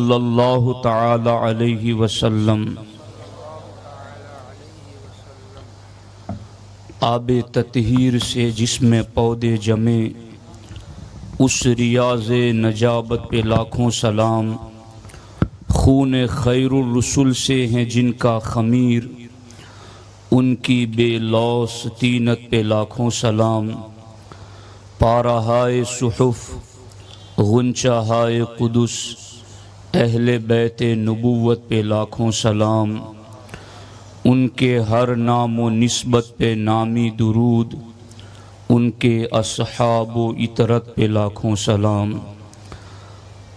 صلی اللہ تعالی علیہ وسلم آب تطہیر سے جس میں پودے جمے، اس ریاض نجابت پہ لاکھوں سلام۔ خون خیر الرسل سے ہیں جن کا خمیر، ان کی بے لوث طینت پہ لاکھوں سلام۔ پارہائے صحف غنچہ ہائے قدس، اہل بیت نبوت پہ لاکھوں سلام۔ ان کے ہر نام و نسبت پہ نامی درود، ان کے اصحاب و اطرت پہ لاکھوں سلام۔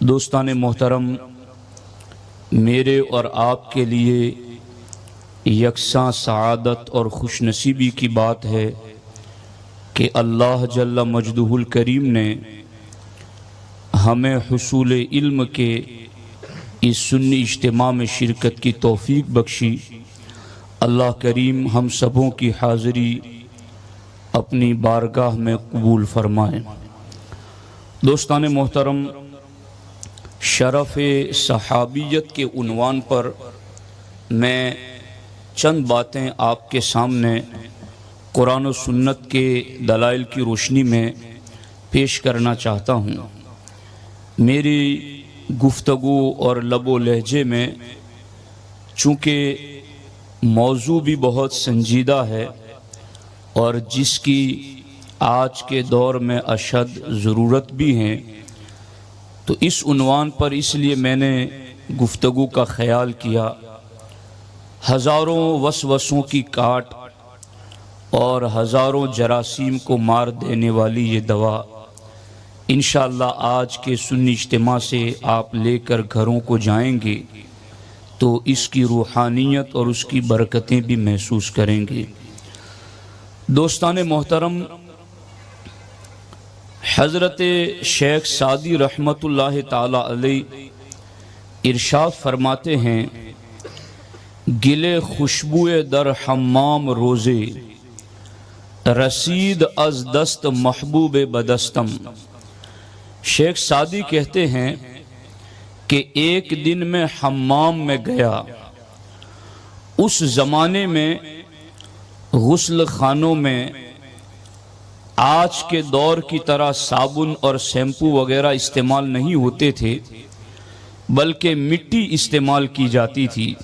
دوستان محترم، میرے اور آپ کے لیے یکساں سعادت اور خوش نصیبی کی بات ہے کہ اللہ جل مجدہ الکریم نے ہمیں حصول علم کے اس سنی اجتماع میں شرکت کی توفیق بخشی۔ اللہ کریم ہم سبوں کی حاضری اپنی بارگاہ میں قبول فرمائے۔ دوستان محترم، شرف صحابیت کے عنوان پر میں چند باتیں آپ کے سامنے قرآن و سنت کے دلائل کی روشنی میں پیش کرنا چاہتا ہوں۔ میری گفتگو اور لب و لہجے میں چونکہ موضوع بھی بہت سنجیدہ ہے اور جس کی آج کے دور میں اشد ضرورت بھی ہے، تو اس عنوان پر اس لیے میں نے گفتگو کا خیال کیا۔ ہزاروں وسوسوں کی کاٹ اور ہزاروں جراثیم کو مار دینے والی یہ دوا انشاءاللہ آج کے سنی اجتماع سے آپ لے کر گھروں کو جائیں گے تو اس کی روحانیت اور اس کی برکتیں بھی محسوس کریں گے۔ دوستان محترم، حضرت شیخ سعدی رحمۃ اللہ تعالی علیہ ارشاد فرماتے ہیں، گلے خوشبوئے در حمام روزے، رسید از دست محبوب بدستم۔ شیخ سعدی کہتے ہیں کہ ایک دن میں حمام میں گیا۔ اس زمانے میں غسل خانوں میں آج کے دور کی طرح صابن اور شیمپو وغیرہ استعمال نہیں ہوتے تھے، بلکہ مٹی استعمال کی جاتی تھی۔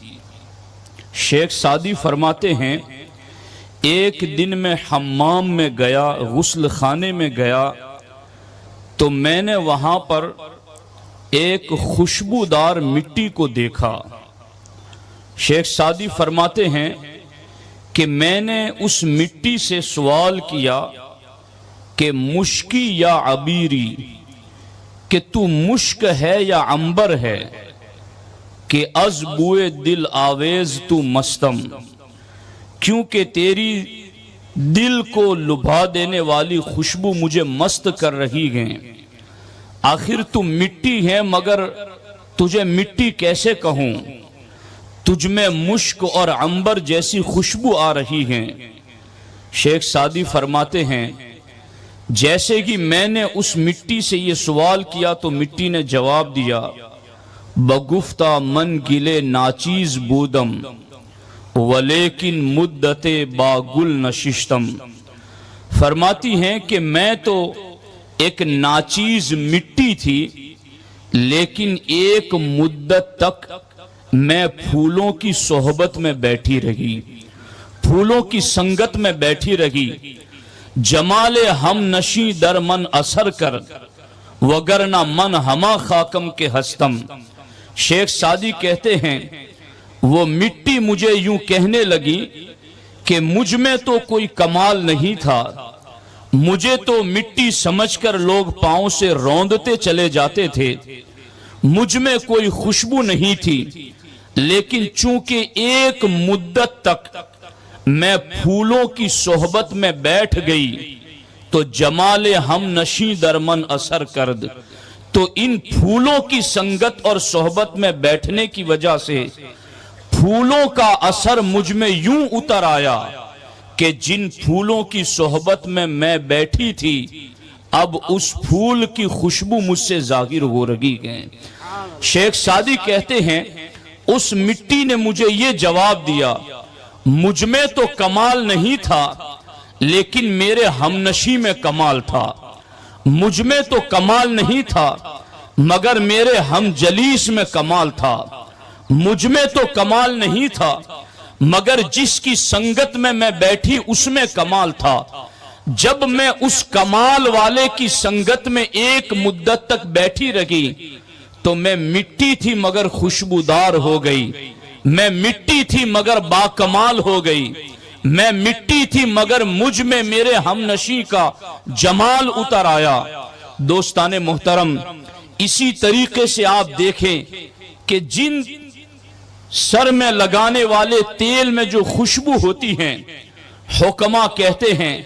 شیخ سعدی فرماتے ہیں، ایک دن میں حمام میں گیا، غسل خانے میں گیا، تو میں نے وہاں پر ایک خوشبودار مٹی کو دیکھا۔ شیخ سعدی فرماتے ہیں کہ میں نے اس مٹی سے سوال کیا کہ مشکی یا عبیری، کہ تو مشک ہے یا عنبر ہے، کہ از بوئے دل آویز تو مستم، کیونکہ تیری دل کو لبھا دینے والی خوشبو مجھے مست کر رہی ہے۔ آخر تو مٹی ہے مگر تجھے مٹی کیسے کہوں، تجھ میں مشک اور عنبر جیسی خوشبو آ رہی ہے۔ شیخ سعدی فرماتے ہیں، جیسے کہ میں نے اس مٹی سے یہ سوال کیا تو مٹی نے جواب دیا، بگفتہ من گلے ناچیز بودم ولیکن مدت باگل نششتم۔ فرماتی ہیں کہ میں تو ایک ناچیز مٹی تھی، لیکن ایک مدت تک میں پھولوں کی صحبت میں بیٹھی رہی، پھولوں کی سنگت میں بیٹھی رہی۔ جمال ہم نشی در من اثر کر، وگرنہ من ہما خاکم کے ہستم۔ شیخ سعدی کہتے ہیں، وہ مٹی مجھے یوں کہنے لگی کہ مجھ میں تو کوئی کمال نہیں تھا، مجھے تو مٹی سمجھ کر لوگ پاؤں سے روندتے چلے جاتے تھے، مجھ میں کوئی خوشبو نہیں تھی، لیکن چونکہ ایک مدت تک میں پھولوں کی صحبت میں بیٹھ گئی تو جمال ہم نشیں در من اثر کرد، تو ان پھولوں کی سنگت اور صحبت میں بیٹھنے کی وجہ سے پھولوں کا اثر مجھ میں یوں اتر آیا کہ جن پھولوں کی صحبت میں بیٹھی تھی، اب اس پھول کی خوشبو مجھ سے ظاہر ہو رہی ہے۔ شیخ سعدی کہتے ہیں اس مٹی نے مجھے یہ جواب دیا، مجھ میں تو کمال نہیں تھا لیکن میرے ہمنشی میں کمال تھا، مجھ میں تو کمال نہیں تھا مگر میرے ہم جلیس میں کمال تھا، مجھ میں تو کمال نہیں تھا مگر جس کی سنگت میں بیٹھی اس میں کمال تھا۔ جب میں اس کمال والے کی سنگت میں ایک مدت تک بیٹھی رہی تو میں مٹی تھی مگر خوشبودار ہو گئی، میں مٹی تھی مگر باکمال ہو گئی، میں مٹی تھی مگر مجھ میں میرے ہمنشی کا جمال اتر آیا۔ دوستان محترم، اسی طریقے سے آپ دیکھیں کہ جن سر میں لگانے والے تیل میں جو خوشبو ہوتی ہیں، حکما کہتے ہیں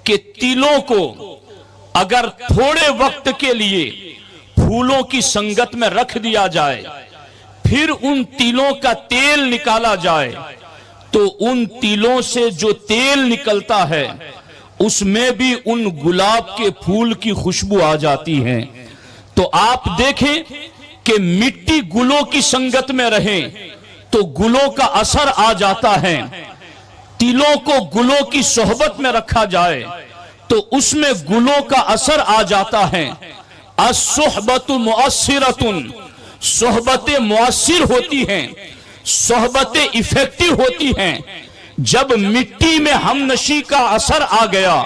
کہ تیلوں کو اگر تھوڑے وقت کے لیے پھولوں کی سنگت میں رکھ دیا جائے، پھر ان تیلوں کا تیل نکالا جائے تو ان تیلوں سے جو تیل نکلتا ہے اس میں بھی ان گلاب کے پھول کی خوشبو آ جاتی ہے۔ تو آپ دیکھیں کہ مٹی گلوں کی سنگت میں رہے تو گلوں کا اثر آ جاتا ہے، تیلوں کو گلوں کی صحبت میں رکھا جائے تو اس میں گلوں کا اثر آ جاتا ہے۔ الصحبت مؤثرۃ، صحبتیں مؤثر ہوتی ہیں، صحبتیں افیکٹو ہوتی ہیں۔ جب مٹی میں ہمنشی کا اثر آ گیا،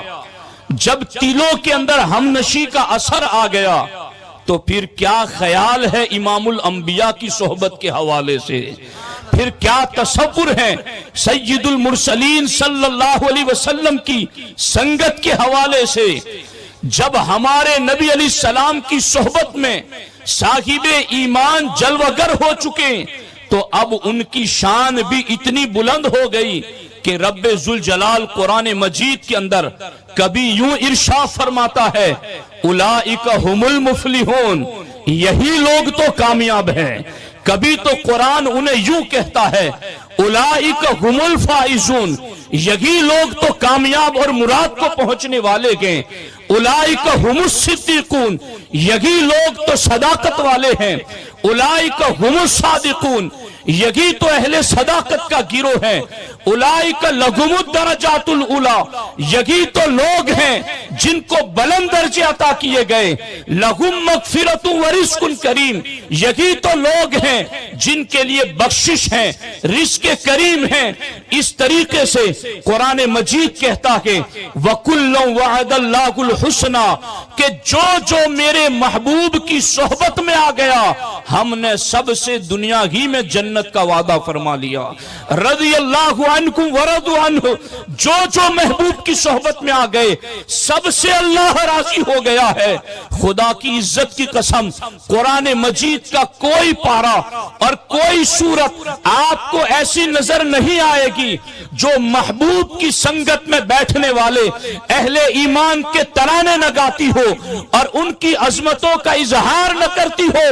جب تیلوں کے اندر ہمنشی کا اثر آ گیا تو پھر کیا خیال ہے امام الانبیاء کی صحبت کے حوالے سے، پھر کیا تصور ہے سید المرسلین صلی اللہ علیہ وسلم کی سنگت کے حوالے سے۔ جب ہمارے نبی علیہ السلام کی صحبت میں صاحب ایمان جلوگر ہو چکے تو اب ان کی شان بھی اتنی بلند ہو گئی کہ رب ذوالجلال قرآن مجید کے اندر کبھی یوں ارشاد فرماتا ہے اولئک هم المفلحون، یہی لوگ تو کامیاب ہیں۔ کبھی تو قرآن انہیں یوں کہتا ہے اولئک هم الفائزون، یہی لوگ تو کامیاب اور مراد کو پہنچنے والے ہیں۔ اولئک هم الصدیقون، یہی لوگ تو صداقت والے ہیں۔ اولئک هم الصادقون، یہی تو اہل صداقت کا گروہ ہے۔ اولئک لہم الدرجات الاولی، یہی تو لوگ ہیں جن کو بلند درجے عطا کیے گئے۔ لہم مغفرۃ ورزق کریم، یہی تو لوگ ہیں جن کے لیے بخشش ہے، رزق کریم ہے۔ اس طریقے سے قرآن مجید کہتا ہے وَكُلًّا وَعَدَ اللَّهُ الْحُسْنَى، کہ جو جو میرے محبوب کی صحبت میں آ گیا ہم نے سب سے دنیا ہی میں جنت کا وعدہ فرما لیا۔ رضی اللہ عنکم ورضوا عنہ، جو جو محبوب کی صحبت میں آ گئے سب سے اللہ راضی ہو گیا ہے۔ خدا کی عزت کی قسم، قرآن مجید کا کوئی پارہ اور کوئی سورت آپ کو ایسی نظر نہیں آئے گی جو محبوب کی سنگت میں بیٹھنے والے اہل ایمان کے ترانے نہ گاتی ہو اور ان کی عظمتوں کا اظہار نہ کرتی ہو،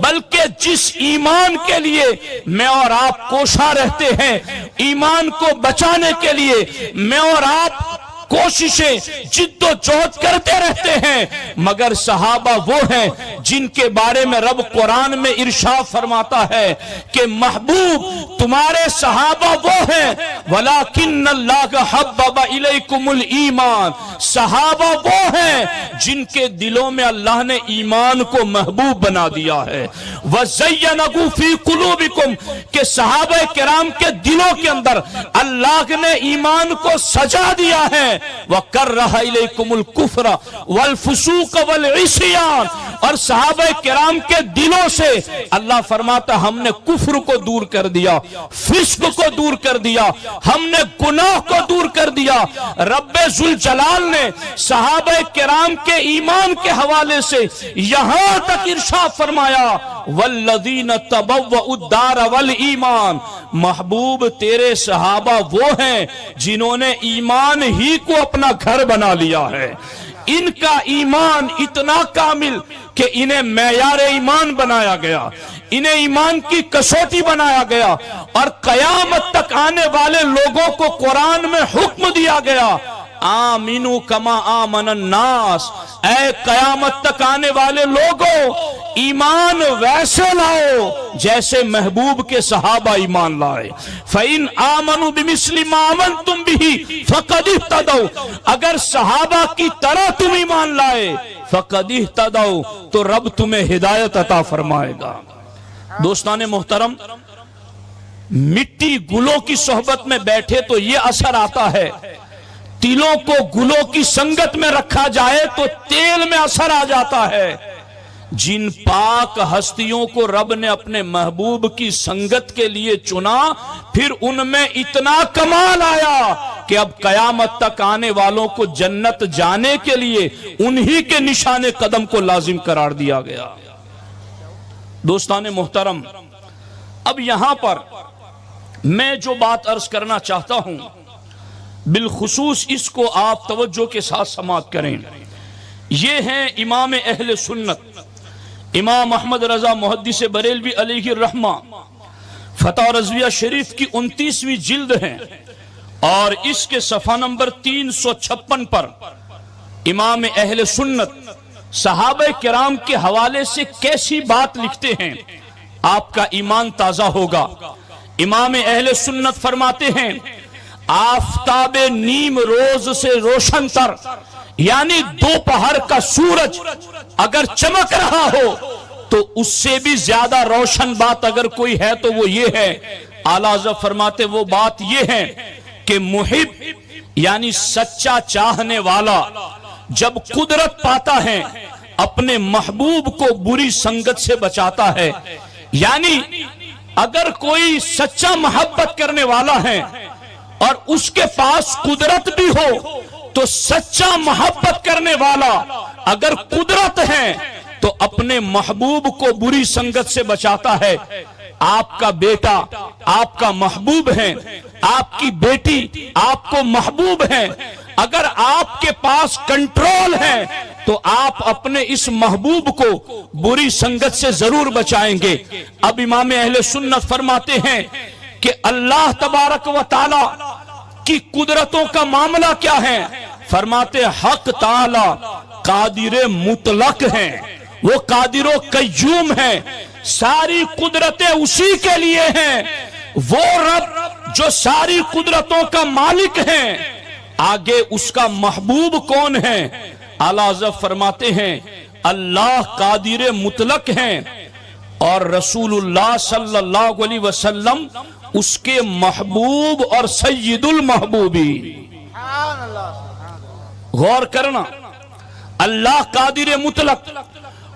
بلکہ جس ایمان کے لیے میں اور آپ کوشاں رہتے ہیں، ایمان کو بچانے کے لیے میں اور آپ کوششیں جد و جہد کرتے رہتے ہیں، مگر صحابہ وہ ہیں جن کے بارے میں رب قرآن میں ارشاد فرماتا ہے کہ محبوب تمہارے صحابہ وہ ہیں وَلَكِنَّ اللَّهَ حَبَّبَ إِلَيْكُمُ الْإِيمَانِ، صحابہ وہ ہیں جن کے دلوں میں اللہ نے ایمان کو محبوب بنا دیا ہے۔ وَزَيَّنَهُ فِي قُلُوبِكُمْ، کہ صحابہ کرام کے دلوں کے اندر اللہ نے ایمان کو سجا دیا ہے۔ وَكَرَّهَ إِلَيْكُمُ الْكُفْرَ وَالْفُسُوقَ وَالْعِصْيَانَ، اور صحابہ کرام کے دلوں سے اللہ فرماتا ہم نے کفر کو دور کر دیا، فسق کو دور کر دیا، ہم نے گناہ کو دور کر دیا۔ رب ذوالجلال نے صحابہ کرام کے ایمان کے حوالے سے یہاں تک ارشاد فرمایا وَالَّذِينَ تَبَوَّؤُوا الدَّارَ وَالْإِيمَانَ، محبوب تیرے صحابہ وہ ہیں جنہوں نے ایمان ہی کو اپنا گھر بنا لیا ہے۔ ان کا ایمان اتنا کامل کہ انہیں معیار ایمان بنایا گیا، انہیں ایمان کی کسوٹی بنایا گیا، اور قیامت تک آنے والے لوگوں کو قرآن میں حکم دیا گیا آمینو کما آمن الناس، اے قیامت تک آنے والے لوگوں ایمان ویسے لاؤ جیسے محبوب کے صحابہ ایمان لائے۔ فَإِنْ آمَنُوا بِمِثْلِ مَا آمَنْتُمْ بِهِ فَقَدِ اهْتَدَوْا، اگر صحابہ کی طرح تم ایمان لائے فَقَدِ اهْتَدَوْا تو رب تمہیں ہدایت عطا فرمائے گا۔ دوستان محترم، مٹی گلوں کی صحبت میں بیٹھے تو یہ اثر آتا ہے، تلوں کو گلوں کی سنگت میں رکھا جائے تو تیل میں اثر آ جاتا ہے۔ جن پاک ہستیوں کو رب نے اپنے محبوب کی سنگت کے لیے چنا، پھر ان میں اتنا کمال آیا کہ اب قیامت تک آنے والوں کو جنت جانے کے لیے انہی کے نشان قدم کو لازم قرار دیا گیا۔ دوستان محترم، اب یہاں پر میں جو بات عرض کرنا چاہتا ہوں بالخصوص اس کو آپ توجہ کے ساتھ سماعت کریں۔ یہ ہیں امام اہل سنت امام احمد رضا محدث بریلوی علیہ الرحمہ، فتح رضویہ شریف کی 29ویں جلد ہے اور اس کے صفحہ نمبر 356 پر امام اہل سنت صحابہ کرام کے حوالے سے کیسی بات لکھتے ہیں، آپ کا ایمان تازہ ہوگا۔ امام اہل سنت فرماتے ہیں آفتاب نیم روز سے روشن تر، یعنی دوپہر کا سورج اگر چمک رہا ہو تو اس سے بھی زیادہ روشن بات اگر کوئی ہے تو وہ یہ ہے، اعلیٰ حضرت فرماتے وہ بات یہ ہے کہ محب یعنی سچا چاہنے والا جب قدرت پاتا ہے اپنے محبوب کو بری سنگت سے بچاتا ہے۔ یعنی اگر کوئی سچا محبت کرنے والا ہے اور اس کے پاس قدرت بھی ہو تو سچا محبت کرنے والا اگر قدرت ہے تو اپنے محبوب کو بری سنگت سے بچاتا ہے۔ آپ کا بیٹا آپ کا محبوب ہے، آپ کی بیٹی آپ کو محبوب ہے، اگر آپ کے پاس کنٹرول ہے تو آپ اپنے اس محبوب کو بری سنگت سے ضرور بچائیں گے۔ اب امام اہل سنت فرماتے ہیں کہ اللہ تبارک و تعالی کی قدرتوں کا معاملہ کیا ہے؟ فرماتے حق تعالی قادر مطلق ہیں، وہ قادر و قیوم ہیں، ساری قدرتیں اسی کے لیے ہیں، وہ رب جو ساری قدرتوں کا مالک ہیں۔ آگے اس کا محبوب کون ہے؟ اعلیٰ حضرت فرماتے ہیں اللہ قادر مطلق ہیں اور رسول اللہ صلی اللہ علیہ وسلم اس کے محبوب اور سید المحبوبین۔ غور کرنا، اللہ قادر مطلق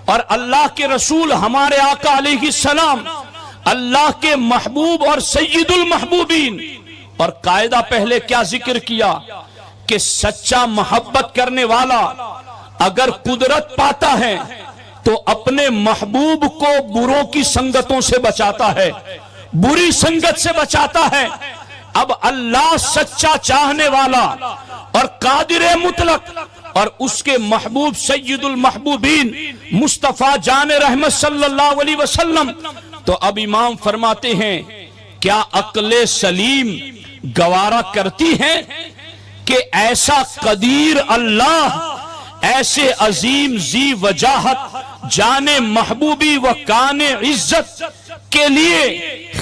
اور اللہ کے رسول ہمارے آقا علیہ السلام اللہ کے محبوب اور سید المحبوبین۔ اور قاعدہ پہلے کیا ذکر کیا کہ سچا محبت کرنے والا اگر قدرت پاتا ہے تو اپنے محبوب کو بروں کی سنگتوں سے بچاتا ہے، بری سنگت سے بچاتا ہے۔ اب اللہ سچا چاہنے والا اور قادر مطلق اور اس کے محبوب سید المحبوبین مصطفیٰ جان رحمت صلی اللہ علیہ وسلم، تو اب امام فرماتے ہیں کیا عقل سلیم گوارا کرتی ہے کہ ایسا قدیر اللہ ایسے عظیم ذی وجاہت جان محبوبی و کان عزت کے لیے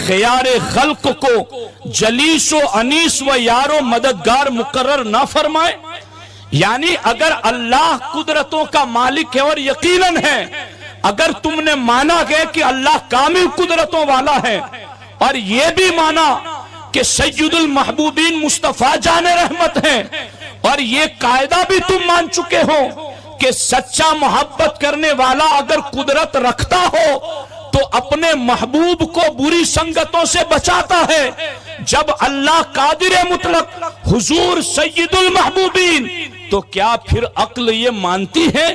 خیار خلق کو جلیس و انیس و یار و مددگار مقرر نہ فرمائے؟ یعنی اگر اللہ قدرتوں کا مالک ہے اور یقیناً ہے، اگر تم نے مانا گیا کہ اللہ کامل قدرتوں والا ہے اور یہ بھی مانا کہ سید المحبوبین مصطفیٰ جان رحمت ہیں اور یہ قاعدہ بھی تم مان چکے ہو کہ سچا محبت کرنے والا اگر قدرت رکھتا ہو تو اپنے محبوب کو بری سنگتوں سے بچاتا ہے، جب اللہ قادر مطلق حضور سید المحبوبین، تو کیا پھر عقل یہ مانتی ہے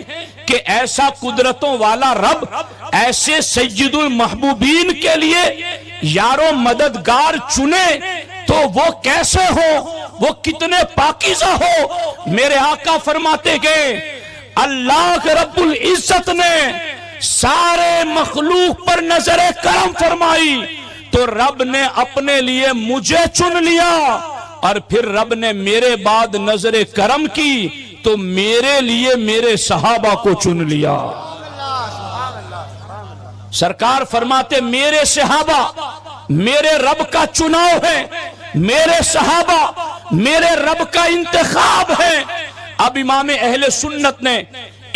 کہ ایسا قدرتوں والا رب ایسے سید المحبوبین کے لیے یارو مددگار چنے تو وہ کیسے ہو، وہ کتنے پاکیزہ ہو؟ میرے آقا فرماتے گئے اللہ رب العزت نے سارے مخلوق پر نظر کرم فرمائی تو رب نے اپنے لیے مجھے چن لیا اور پھر رب نے میرے بعد نظر کرم کی تو میرے لیے میرے صحابہ کو چن لیا۔ سرکار فرماتے میرے صحابہ میرے رب کا چناؤ ہے، میرے صحابہ میرے رب کا انتخاب ہے۔ اب امام اہل سنت نے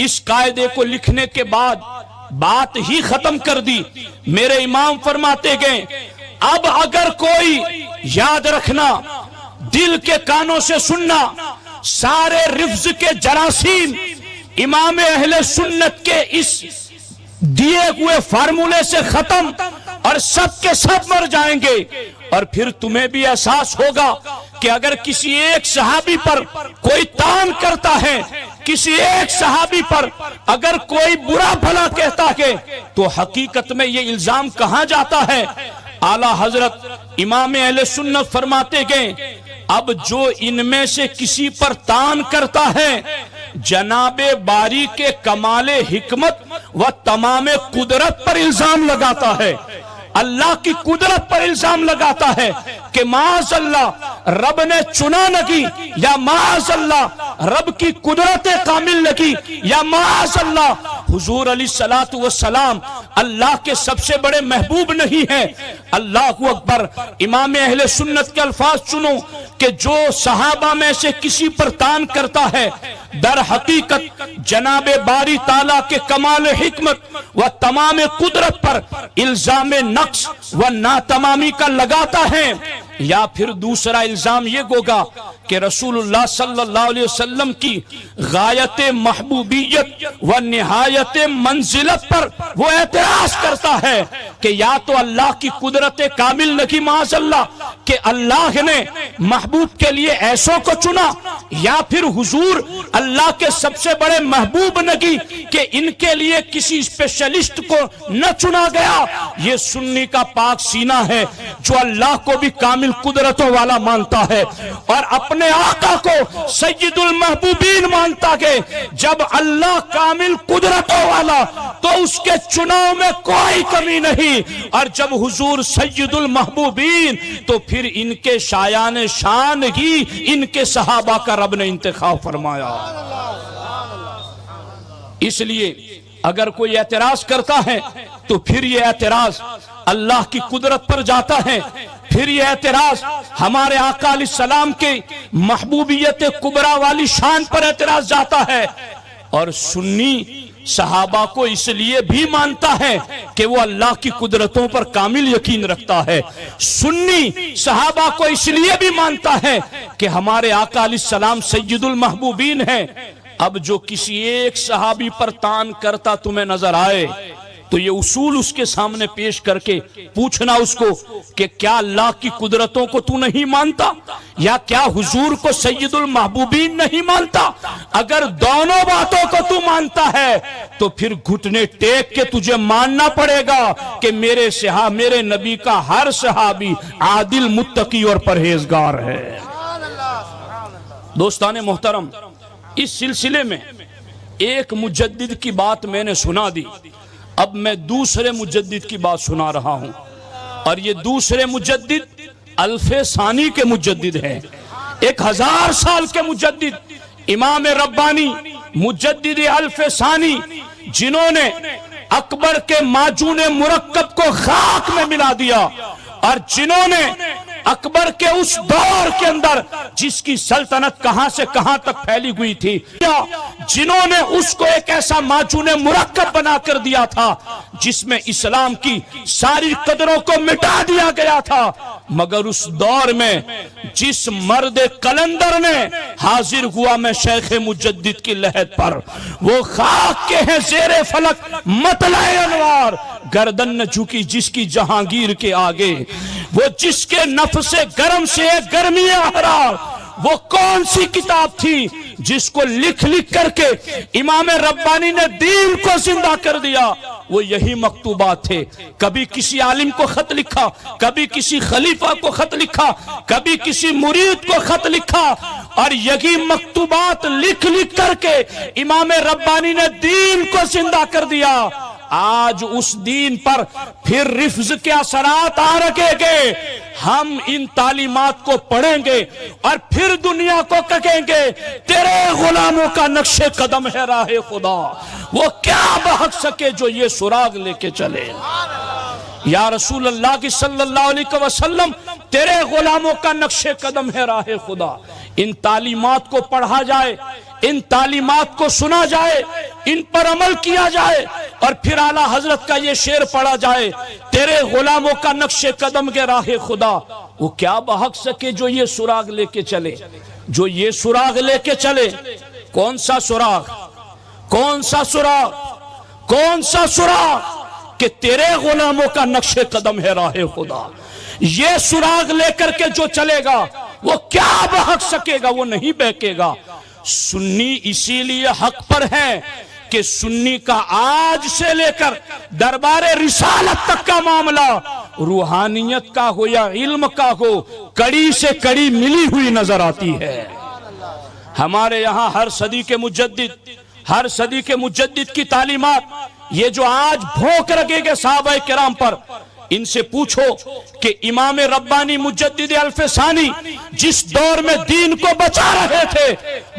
اس قاعدے کو لکھنے کے بعد بات ہی ختم کر دی۔ میرے امام فرماتے گئے اب اگر کوئی یاد رکھنا، دل کے کانوں سے سننا، سارے رفض کے جراثیم امام اہل سنت کے اس دیے ہوئے فارمولے سے ختم اور سب کے سب مر جائیں گے۔ اور پھر تمہیں بھی احساس ہوگا کہ اگر کسی ایک صحابی پر کوئی تان کرتا ہے، کسی ایک صحابی پر اگر کوئی برا بھلا کہتا ہے تو حقیقت میں یہ الزام کہاں جاتا ہے؟ اعلیٰ حضرت امام اہل سنت فرماتے گئے اب جو ان میں سے کسی پر تان کرتا ہے جناب باری کے کمال حکمت و تمام قدرت پر الزام لگاتا ہے، اللہ کی قدرت پر الزام لگاتا ہے کہ معاذ اللہ رب نے چنا لگی، یا معاذ اللہ رب کی قدرت کامل لگی، یا معاذ اللہ حضور علیہ السلام اللہ کے سب سے بڑے محبوب نہیں ہے۔ اللہ اکبر۔ امام اہل سنت کے الفاظ سنو کہ جو صحابہ میں سے کسی پر تان کرتا ہے در حقیقت جناب باری تعالیٰ کے کمال حکمت و تمام قدرت پر الزام نقص و ناتمامی کا لگاتا ہے، یا پھر دوسرا الزام یہ ہوگا کہ رسول اللہ صلی اللہ علیہ وسلم کی غایت محبوبیت و نہایت منزلت پر وہ اعتراض کرتا ہے کہ یا تو اللہ کی قدرت کامل لگی معاذ اللہ کہ اللہ نے محبوب کے لیے ایسوں کو چنا، یا پھر حضور اللہ کے سب سے بڑے محبوب لگی کہ ان کے لیے کسی اسپیشلسٹ کو نہ چنا گیا۔ یہ سنی کا پاک سینہ ہے جو اللہ کو بھی کامل قدرتوں والا مانتا ہے اور اپنے آقا کو سید المحبوبین مانتا ہے۔ جب اللہ کامل قدرتوں والا تو اس کے چناؤ میں کوئی کمی نہیں، اور جب حضور سید المحبوبین تو پھر ان کے شایان شان ہی ان کے صحابہ کا رب نے انتخاب فرمایا۔ اس لیے اگر کوئی اعتراض کرتا ہے تو پھر یہ اعتراض اللہ کی قدرت پر جاتا ہے، پھر یہ اعتراض ہمارے آقا علیہ السلام کے محبوبیت کبریٰ والی شان پر اعتراض جاتا ہے۔ اور سنی صحابہ کو اس لیے بھی مانتا ہے کہ وہ اللہ کی قدرتوں پر کامل یقین رکھتا ہے، سنی صحابہ کو اس لیے بھی مانتا ہے کہ ہمارے آقا علیہ السلام سید المحبوبین ہیں۔ اب جو کسی ایک صحابی پر تان کرتا تمہیں نظر آئے تو یہ اصول اس کے سامنے پیش کر کے پوچھنا اس کو کہ کیا اللہ کی قدرتوں کو تو نہیں مانتا، یا کیا حضور کو سید المحبوبین نہیں مانتا؟ اگر دونوں باتوں کو تو مانتا ہے تو پھر گھٹنے ٹیک کے تجھے ماننا پڑے گا کہ میرے نبی کا ہر صحابی عادل، متقی اور پرہیزگار ہے۔ دوستان محترم، اس سلسلے میں ایک مجدد کی بات میں نے سنا دی، اب میں دوسرے مجدد کی بات سنا رہا ہوں، اور یہ دوسرے مجدد الف ثانی کے مجدد ہیں، 1000 سال کے مجدد، امام ربانی مجدد الف ثانی، جنہوں نے اکبر کے معجون مرکب کو خاک میں ملا دیا، اور جنہوں نے اکبر کے اس دور کے اندر جس کی سلطنت کہاں سے کہاں تک پھیلی ہوئی تھی، جنہوں نے اس کو ایک ایسا معجون مرکب بنا کر دیا تھا جس میں اسلام کی ساری قدروں کو مٹا دیا گیا تھا، مگر اس دور میں جس مرد قلندر نے حاضر ہوا میں شیخ مجدد کی لحد پر، وہ خاک کے ہیں زیر فلک مطلع انوار، گردن نہ جھکی جس کی جہانگیر کے آگے، وہ جس کے نفس گرم سے گرمی احرار، وہ کون سی کتاب تھی جس کو لکھ لکھ کر کے امام ربانی نے دین کو زندہ کر دیا؟ وہ یہی مکتوبات تھے۔ کبھی کسی عالم کو خط لکھا، کبھی کسی خلیفہ کو خط لکھا، کبھی کسی مرید کو خط لکھا، اور یہی مکتوبات لکھ لکھ کر کے امام ربانی نے دین کو زندہ کر دیا۔ آج اس دین پر پھر رفض کے اثرات آ رکھے گے، ہم ان تعلیمات کو پڑھیں گے اور پھر دنیا کو کہیں گے تیرے غلاموں کا نقش قدم ہے راہ خدا، وہ کیا بہک سکے جو یہ سراغ لے کے چلے۔ یا رسول اللہ کی صلی اللہ علیہ وسلم تیرے غلاموں کا نقش قدم ہے راہ خدا۔ ان تعلیمات کو پڑھا جائے، ان تعلیمات کو سنا جائے، ان پر عمل کیا جائے، اور پھر اعلیٰ حضرت کا یہ شعر پڑھا جائے تیرے غلاموں کا نقش قدم کے راہ خدا، وہ کیا بہک سکے جو یہ سراغ لے کے چلے، جو یہ سراغ لے کے چلے۔ کون سا سراغ؟ کون سا سراغ؟ کون سا سراغ؟ کہ تیرے غلاموں کا نقش قدم ہے راہ خدا۔ یہ سراغ لے کر کے جو چلے گا وہ کیا بہک سکے گا، وہ نہیں بہکے گا۔ سنی اسی لیے حق پر ہے کہ سنی کا آج سے لے کر دربار رسالت تک کا معاملہ روحانیت کا ہو یا علم کا ہو، کڑی سے کڑی ملی ہوئی نظر آتی ہے۔ ہمارے یہاں ہر صدی کے مجدد کی تعلیمات، یہ جو آج بھونک رکھے گے صحابہ کرام پر، ان سے پوچھو کہ امام ربانی مجدد الف ثانی جس دور میں دین کو بچا رہے تھے،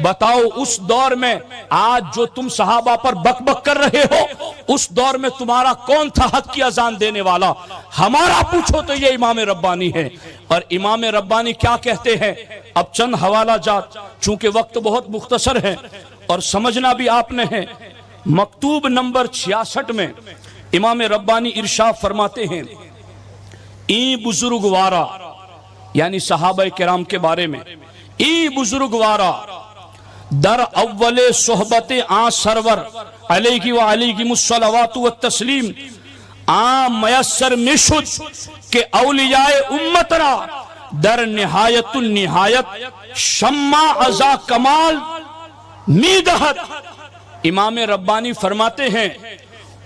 بتاؤ اس دور میں آج جو تم صحابہ پر بک بک کر رہے ہو، اس دور میں تمہارا کون تھا حق کی اذان دینے والا؟ ہمارا پوچھو تو یہ امام ربانی ہے۔ اور امام ربانی کیا کہتے ہیں؟ اب چند حوالہ جات، چونکہ وقت بہت مختصر ہے اور سمجھنا بھی آپ نے ہے۔ مکتوب نمبر 66 میں امام ربانی ارشاد فرماتے ہیں، این بزرگوارا، یعنی صحابہ کرام کے بارے میں، این بزرگوارا در اول صحبت آن سرور علیہ و علیہ الصلوات والتسلیم آن میسر مشد کہ اولیاء امت را در نہایت النہایت شمع ازا کمال میدہت۔ امام ربانی فرماتے ہیں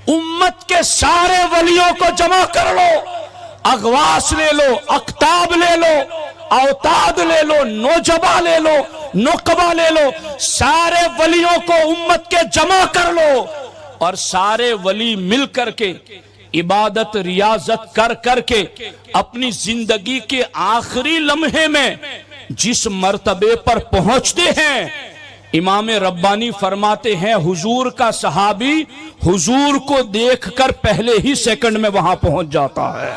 امت کے سارے ولیوں کو جمع کر لو، اغواس لے لو، اقطاب لے لو، اوتاد لے لو، نوجبہ لے لو، نقبہ لے لو، سارے ولیوں کو امت کے جمع کر لو، اور سارے ولی مل کر کے عبادت ریاضت کر کر کے اپنی زندگی کے آخری لمحے میں جس مرتبے پر پہنچتے ہیں، امام ربانی فرماتے ہیں حضور کا صحابی حضور کو دیکھ کر پہلے ہی سیکنڈ میں وہاں پہنچ جاتا ہے۔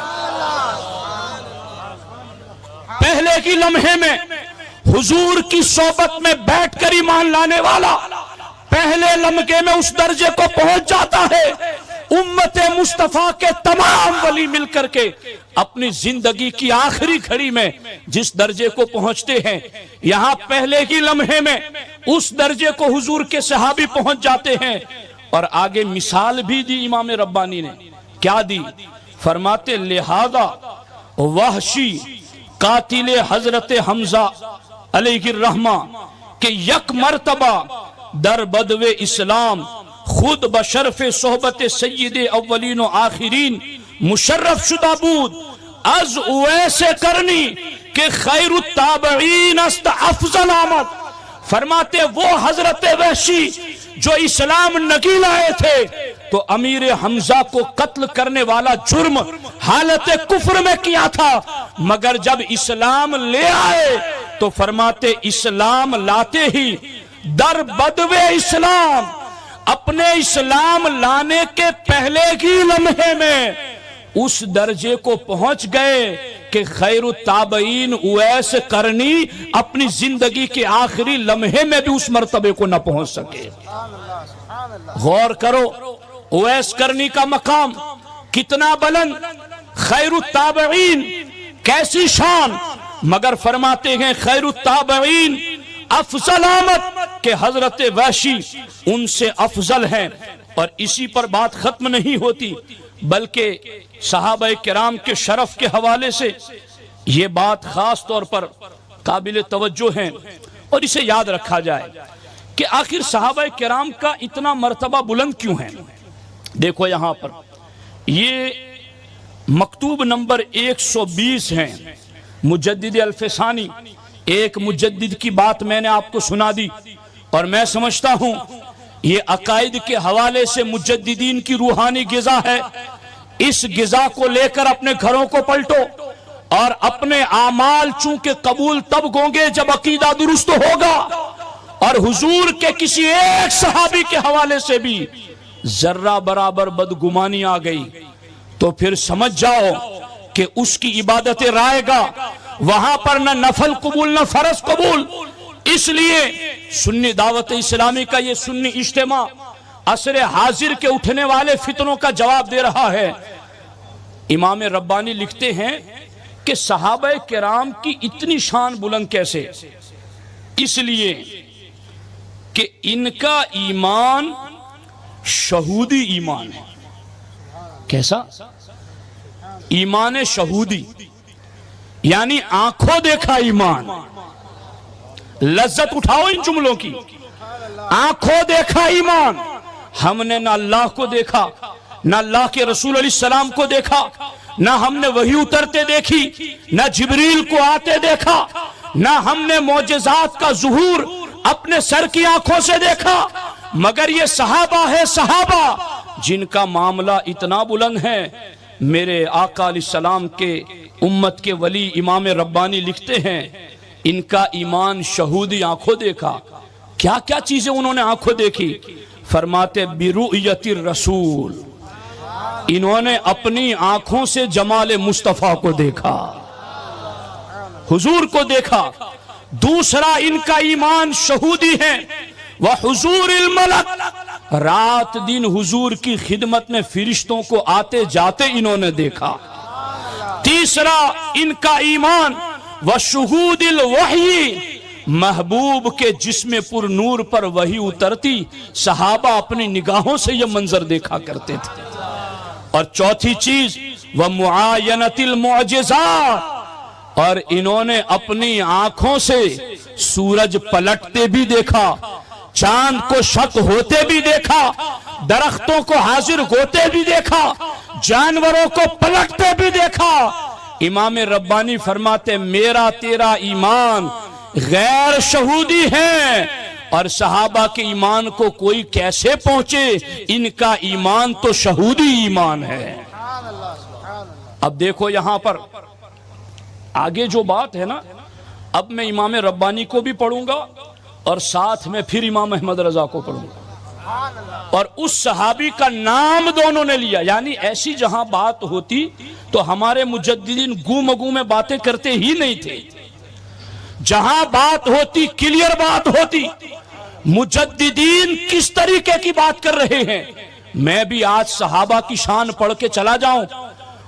پہلے کی لمحے میں حضور کی صحبت میں بیٹھ کر ایمان لانے والا پہلے لمحے میں اس درجے کو پہنچ جاتا ہے۔ امت مصطفیٰ کے تمام ولی مل کر کے اپنی زندگی کی آخری گھڑی میں جس درجے کو پہنچتے ہیں، یہاں پہلے کی لمحے میں اس درجے کو حضور کے صحابی پہنچ جاتے ہیں۔ اور آگے مثال بھی دی امام ربانی نے، کیا دی؟ فرماتے لہذا وحشی قاتل حضرت حمزہ علیہ الرحمہ کہ یک مرتبہ در بدو اسلام خود بشرف صحبت سید اولین و آخرین مشرف شدہ بود، از اویس کرنی کہ خیر التابعین است افضل آمد۔ فرماتے وہ حضرت وحشی جو اسلام نگی لائے تھے تو امیر حمزہ کو قتل کرنے والا جرم حالت کفر میں کیا تھا، مگر جب اسلام لے آئے تو فرماتے اسلام لاتے ہی در بدو اسلام، اپنے اسلام لانے کے پہلے کی لمحے میں اس درجے کو پہنچ گئے کہ خیر التابعین اویس کرنی اپنی زندگی کے آخری لمحے میں بھی اس مرتبے کو نہ پہنچ سکے۔ غور کرو اویس کرنی کا مقام کتنا بلند، خیر التابعین کیسی شان، مگر فرماتے ہیں خیر التابعین افضل آمد کہ حضرت وحشی ان سے افضل ہیں۔ اور اسی پر بات ختم نہیں ہوتی، بلکہ صحابہ کرام کے شرف کے حوالے سے یہ بات خاص طور پر قابل توجہ ہے اور اسے یاد رکھا جائے کہ آخر صحابہ کرام کا اتنا مرتبہ بلند کیوں ہے۔ دیکھو یہاں پر یہ مکتوب نمبر 120 ہیں، مجدد الف ثانی، ایک مجدد کی بات میں نے آپ کو سنا دی، اور میں سمجھتا ہوں یہ عقائد کے حوالے سے مجددین کی روحانی غذا ہے۔ اس غذا کو لے کر اپنے گھروں کو پلٹو اور اپنے اعمال چونکہ قبول تب ہوں گے جب عقیدہ درست ہوگا، اور حضور کے کسی ایک صحابی کے حوالے سے بھی ذرہ برابر بدگمانی آ گئی تو پھر سمجھ جاؤ کہ اس کی عبادت رائے گا وہاں پر نہ نفل قبول نہ فرض قبول۔ اس لیے سنی دعوت اسلامی کا یہ سنی اجتماع عصر حاضر کے اٹھنے والے فتنوں کا جواب دے رہا ہے۔ امام ربانی لکھتے ہیں کہ صحابہ کرام کی اتنی شان بلند کیسے؟ اس لیے کہ ان کا ایمان شہودی ایمان ہے۔ کیسا؟ ایمان شہودی، یعنی آنکھوں دیکھا ایمان۔ لذت اٹھاؤ ان جملوں کی، آنکھوں دیکھا ایمان۔ ہم نے نہ اللہ کو دیکھا، نہ اللہ کے رسول علیہ السلام کو دیکھا، نہ ہم نے وحی اترتے دیکھی، نہ جبریل کو آتے دیکھا، نہ ہم نے معجزات کا ظہور اپنے سر کی آنکھوں سے دیکھا، مگر یہ صحابہ ہے، صحابہ جن کا معاملہ اتنا بلند ہے۔ میرے آقا علیہ السلام کے امت کے ولی امام ربانی لکھتے ہیں ان کا ایمان شہودی، آنکھوں دیکھا۔ کیا کیا چیزیں انہوں نے آنکھوں دیکھی؟ فرماتے برؤیت الرسول، انہوں نے اپنی آنکھوں سے جمال مصطفیٰ کو دیکھا، حضور کو دیکھا۔ دوسرا ان کا ایمان شہودی ہے وحضور الملک، رات دن حضور کی خدمت میں فرشتوں کو آتے جاتے انہوں نے دیکھا۔ تیسرا ان کا ایمان وشہود الوحی، محبوب کے جسم پر نور پر وحی اترتی، صحابہ اپنی نگاہوں سے یہ منظر دیکھا کرتے تھے۔ اور چوتھی چیز ومعاینۃ المعجزات، اور انہوں نے اپنی آنکھوں سے سورج پلٹتے بھی دیکھا، چاند کو شق ہوتے بھی دیکھا، درختوں کو حاضر ہوتے بھی دیکھا، جانوروں کو پلٹتے بھی دیکھا۔ امام ربانی فرماتے میرا تیرا ایمان غیر شہودی ہے، اور صحابہ کے ایمان کو کوئی کیسے پہنچے؟ ان کا ایمان تو شہودی ایمان ہے۔ اب دیکھو یہاں پر آگے جو بات ہے نا، اب میں امام ربانی کو بھی پڑھوں گا اور ساتھ میں پھر امام احمد رضا کو پڑھوں گا، اور اس صحابی کا نام دونوں نے لیا۔ یعنی ایسی جہاں بات ہوتی تو ہمارے مجددین گو میں باتیں کرتے ہی نہیں تھے، جہاں بات ہوتی کلیئر بات ہوتی، مجددین کس طریقے کی بات کر رہے ہیں۔ میں بھی آج صحابہ کی شان پڑھ کے چلا جاؤں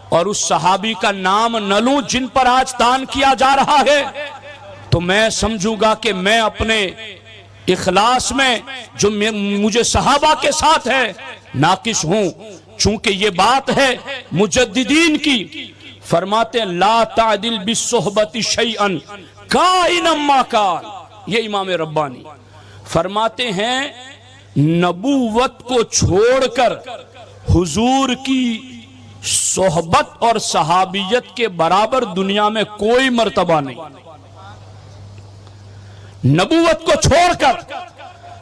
اور اس صحابی کا نام نہ لوں جن پر آج تان کیا جا رہا ہے، تو میں سمجھوں گا کہ میں اپنے اخلاص میں جو مجھے صحابہ کے ساتھ ہے ناقص ہوں، چونکہ یہ بات ہے مجددین کی۔ فرماتے ہیں لا تعدل بالصحبت شیئا کائنا ما کان، یہ امام ربانی فرماتے ہیں نبوت کو چھوڑ کر حضور کی صحبت اور صحابیت کے برابر دنیا میں کوئی مرتبہ نہیں۔ نبوت کو چھوڑ کر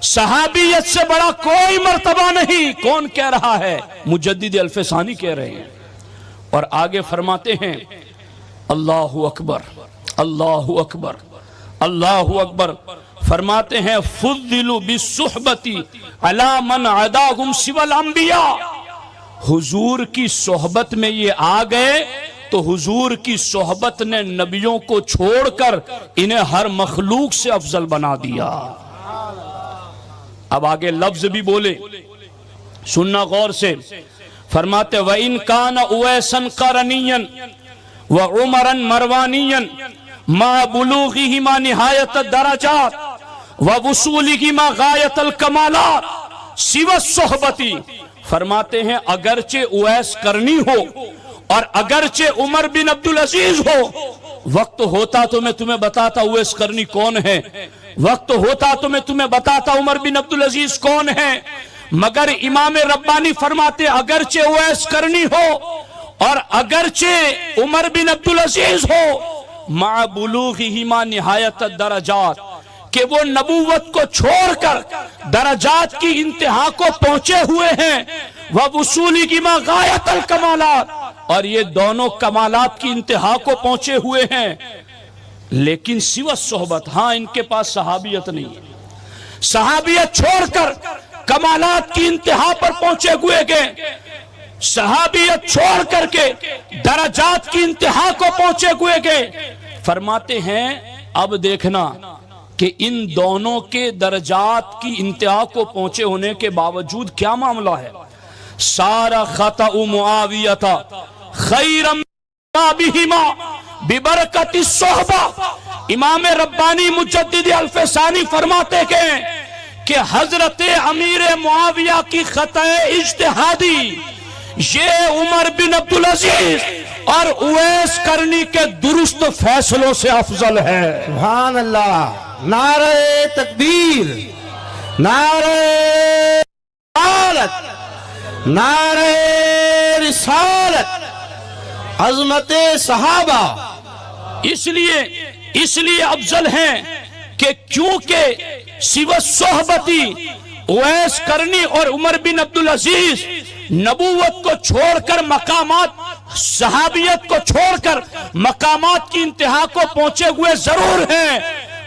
صحابیت سے بڑا کوئی مرتبہ نہیں۔ کون کہہ رہا ہے؟ مجدد الفسانی کہہ رہے ہیں۔ اور آگے فرماتے ہیں اللہ اکبر اللہ اکبر اللہ اکبر، فرماتے ہیں فضلوا بالصحبت علی من عداهم سوى الانبیاء، حضور کی صحبت میں یہ آ گئے تو حضور کی صحبت نے نبیوں کو چھوڑ کر انہیں ہر مخلوق سے افضل بنا دیا۔ اب آگے لفظ بھی بولے، سننا غور سے۔ فرماتے وَإِن كَانَ أُوَيْسًا قَرَنِيًّا وَعُمَرًا مَرْوَانِيًّا مَا بُلُوغِهِمَا نِهَایَةَ الدَّرَجَاتِ وَوُصُولِهِمَا غَایَةَ الْکَمَالَاتِ سِوَى الصُّحْبَةِ، فرماتے ہیں اگرچہ اویس کرنی ہو اور اگرچہ عمر بن عبدالعزیز ہو، وقت ہوتا تو میں تمہیں بتاتا اویس کرنی کون ہے، وقت ہوتا تو میں تمہیں بتاتا عمر بن عبدالعزیز کون ہے، مگر امام ربانی فرماتے اگرچہ اویس کرنی ہو اور اگرچہ عمر بن عبدالعزیز ہو، مع بلوغہما نہایت الدرجات، کہ وہ نبوت کو چھوڑ کر درجات کی انتہا کو پہنچے ہوئے ہیں، وَوُصُولِهِمَا غَایَةَ الْکَمَالَاتِ، اور یہ دونوں کمالات کی انتہا کو پہنچے ہوئے ہیں، لیکن سوى صحبت، ہاں ان کے پاس صحابیت نہیں ہے، صحابیت چھوڑ کر کمالات کی انتہا پر پہنچے ہوئے گئے، صحابیت چھوڑ کر کے درجات کی انتہا کو پہنچے ہوئے گئے۔ فرماتے ہیں اب دیکھنا کہ ان دونوں کے درجات کی انتہا کو پہنچے ہونے کے باوجود کیا معاملہ ہے۔ سارا خطأ معاویہ خیرا بہما ببرکت الصحبہ، امام ربانی مجدد الفسانی فرماتے ہیں کہ حضرت امیر معاویہ کی خطأ اجتہادی یہ عمر بن عبدالعزیز اور اویس کرنی کے درست فیصلوں سے افضل ہے۔ سبحان اللہ، نعرہ تکبیر، نعرہ رسالت، نعرہ رسالت، عظمت صحابہ اس لیے افضل ہیں کہ کیونکہ سوى صحبتی اویس کرنی اور عمر بن عبدالعزیز نبوت کو چھوڑ کر مقامات، صحابیت کو چھوڑ کر مقامات کی انتہا کو پہنچے ہوئے ضرور ہیں،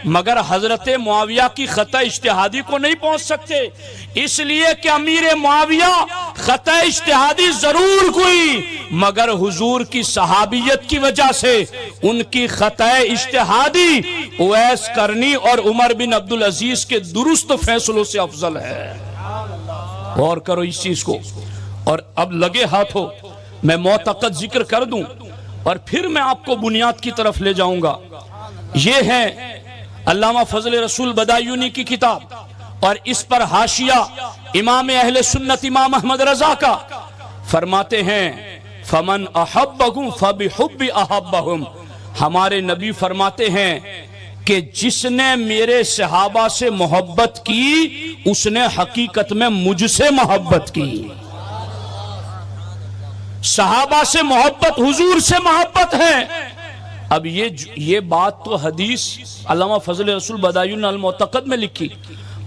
مگر حضرت معاویہ کی خطأ اجتہادی کو نہیں پہنچ سکتے، اس لیے کہ امیر معاویہ خطأ اجتہادی ضرور ہوئی، مگر حضور کی صحابیت کی وجہ سے ان کی خطأ اجتہادی اویس کرنی اور عمر بن عبدالعزیز کے درست فیصلوں سے افضل ہے۔ غور کرو اس چیز کو، اور اب لگے ہاتھوں میں معتقد ذکر کر دوں اور پھر میں آپ کو بنیاد کی طرف لے جاؤں گا۔ یہ ہے علامہ فضل رسول بدایونی کی کتاب اور اس پر حاشیہ امام اہل سنت امام احمد رضا کا۔ فرماتے ہیں فمن احبہم فبحب احبہم، ہمارے نبی فرماتے ہیں کہ جس نے میرے صحابہ سے محبت کی اس نے حقیقت میں مجھ سے محبت کی۔ صحابہ سے محبت حضور سے محبت ہے۔ اب یہ بات تو حدیث علامہ فضل رسول بدایون المعتقد میں لکھی،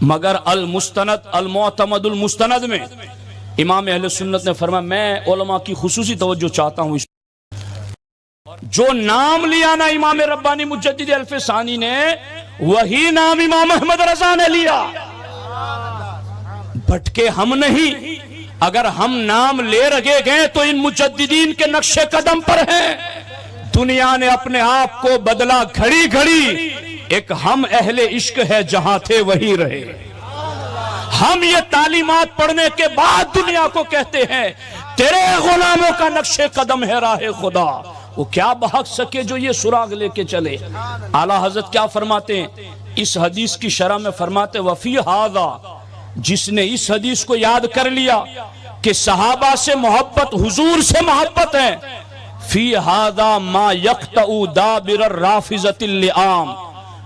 مگر المستند المعتمد المستند میں امام اہل سنت نے فرمایا میں علماء کی خصوصی توجہ چاہتا ہوں، جو نام لیا نا امام ربانی مجدد الفسانی نے وہی نام امام احمد رضا نے لیا، بھٹکے ہم نہیں۔ اگر ہم نام لے رگے گئے تو ان مجددین کے نقش قدم پر ہیں۔ دنیا نے اپنے آپ کو بدلا گھڑی گھڑی، ایک ہم اہل عشق ہے جہاں تھے وہی رہے۔ ہم یہ تعلیمات پڑھنے کے بعد دنیا کو کہتے ہیں تیرے غلاموں کا نقش قدم ہے راہ خدا، وہ کیا بحق سکے جو یہ سراغ لے کے چلے۔ اعلیٰ حضرت کیا فرماتے ہیں اس حدیث کی شرح میں؟ فرماتے وفی ھذا، جس نے اس حدیث کو یاد کر لیا کہ صحابہ سے محبت حضور سے محبت ہے، فی ھذا ما یقطع دابر الرافضۃ اللئام،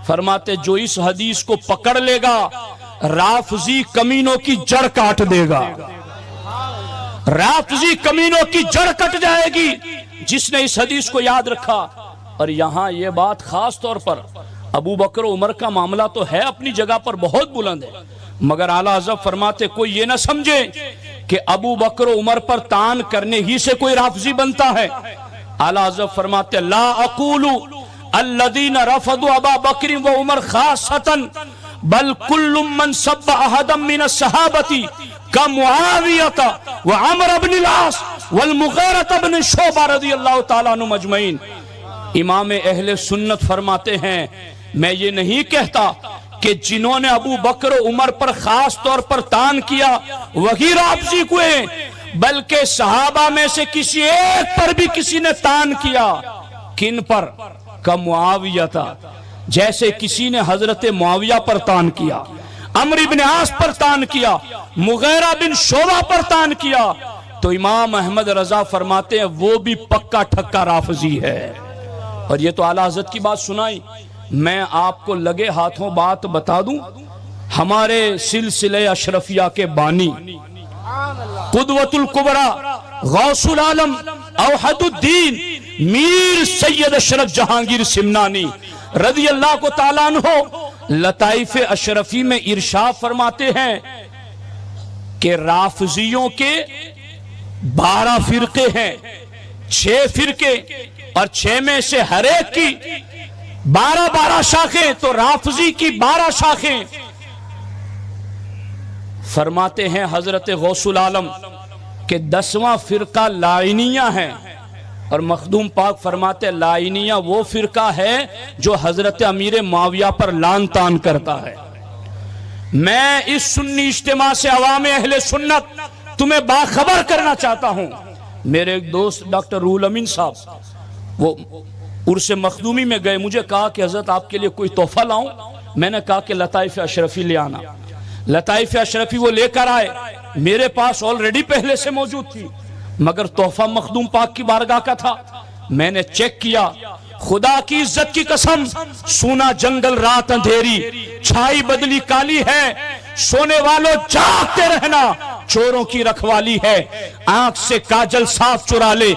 فرماتے جو اس حدیث کو پکڑ لے گا رافضی کمینوں کی جڑ کاٹ دے گا، رافضی کمینوں کی جڑ کٹ جائے گی جس نے اس حدیث کو یاد رکھا۔ اور یہاں یہ بات خاص طور پر ابو بکر و عمر کا معاملہ تو ہے اپنی جگہ پر بہت بلند ہے، مگر اعلیٰ حضرت فرماتے کوئی یہ نہ سمجھے کہ ابو بکر و عمر پر تان کرنے ہی سے کوئی رافضی بنتا ہے۔ اعلیٰ حضرت فرماتے لا اقول الذین رفضوا ابا بکر و عمر خاصتا بل کل من سب احدا من الصحابۃ کمعاویۃ وعمر بن العاص والمغیرۃ بن شعبہ رضی اللہ تعالیٰ عنہ مجمعین۔ امام اہل سنت فرماتے ہیں میں یہ نہیں کہتا کہ جنہوں نے ابو بکر و عمر پر خاص طور پر تان کیا وہی رافضی ہوئے، بلکہ صحابہ میں سے کسی ایک پر بھی کسی نے تان کیا۔ کن پر؟ کمعاویہ تھا، جیسے کسی نے حضرت معاویہ پر تان کیا، عمرو بن عاص پر تان کیا، مغیرہ بن شعبہ پر تان کیا، تو امام احمد رضا فرماتے ہیں وہ بھی پکا ٹھکا رافضی ہے۔ اور یہ تو اعلیٰ حضرت کی بات سنائی، میں آپ کو لگے ہاتھوں بات بتا دوں، ہمارے سلسلہ اشرفیہ کے بانی قدوۃ الکبریٰ غوث العالم اوحد الدین میر سید اشرف جہانگیر سمنانی رضی اللہ کو تعالیٰ عنہ لطائف اشرفی میں ارشاد فرماتے ہیں کہ رافضیوں کے 12 فرقے ہیں، 6 فرقے اور 6 میں سے ہر ایک کی 12 شاخیں، تو رافضی کی 12 شاخیں۔ فرماتے ہیں حضرت غوث العالم کہ 10واں فرقہ لائنیہ ہے، اور مخدوم پاک فرماتے لائنیہ وہ فرقہ ہے جو حضرت امیر معاویہ پر لعن طعن کرتا ہے۔ میں اس سنی اجتماع سے عوام اہل سنت تمہیں باخبر کرنا چاہتا ہوں۔ میرے ایک دوست ڈاکٹر روح الامین صاحب وہ عرس مخدومی میں گئے، مجھے کہا کہ حضرت آپ کے لیے کوئی تحفہ لاؤں؟ میں نے کہا کہ لطائف اشرفی لے آنا۔ لطائف اشرفی وہ لے کر آئے، میرے پاس آلریڈی پہلے سے موجود تھی، مگر تحفہ مخدوم پاک کی بارگاہ کا تھا۔ میں نے چیک کیا، خدا کی عزت کی قسم، سونا جنگل رات اندھیری، چھائی بدلی کالی ہے، سونے والوں جاگتے رہنا، چوروں کی رکھوالی ہے، آنکھ سے کاجل صاف چرا لے